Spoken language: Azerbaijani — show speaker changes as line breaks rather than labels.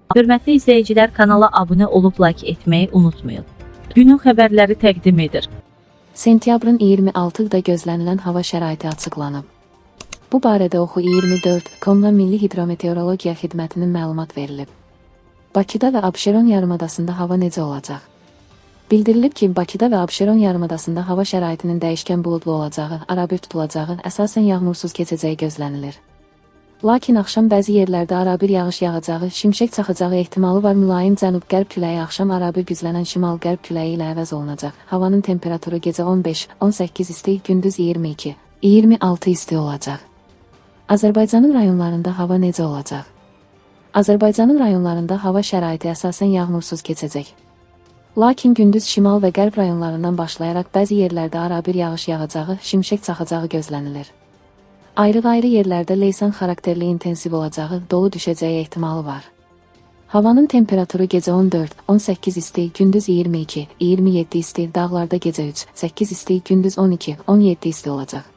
Hörmətli izləyicilər, kanala abunə olub like etməyi unutmayın. Günün xəbərləri təqdim edir.
Sentyabrın 26-da gözlənilən hava şəraiti açıqlanıb. Bu barədə Oxu24.com-la Milli Hidrometeorologiya Xidmətinin məlumat verilib. Bakıda və Abşeron yarımadasında hava necə olacaq? Bildirilib ki, Bakıda və Abşeron yarımadasında hava şəraitinin dəyişkən buludlu olacağı, arabir tutulacağı, əsasən yağmursuz keçəcəyi gözlənilir. Lakin axşam bəzi yerlərdə arabir yağış yağacağı, şimşək çaxacağı ehtimalı var. Mülayim cənub-qərb küləyi axşam arabir güclənən şimal-qərb küləyi ilə əvəz olunacaq. Havanın temperaturu gecə 15-18 isti, gündüz 22-26 isti olacaq. Azərbaycanın rayonlarında hava necə olacaq? Azərbaycanın rayonlarında hava şəraiti əsasən yağmursuz keçəcək. Lakin gündüz şimal və qərb rayonlarından başlayaraq bəzi yerlərdə arabir yağış yağacağı, şimşək çaxacağı gözlənilir. Ayrı-ayrı yerlərdə leysan xarakterli intensiv olacağı, dolu düşəcəyi ehtimalı var. Havanın temperaturu gecə 14-18 isti, gündüz 22-27 isti, dağlarda gecə 3-8 isti, gündüz 12-17 isti olacaq.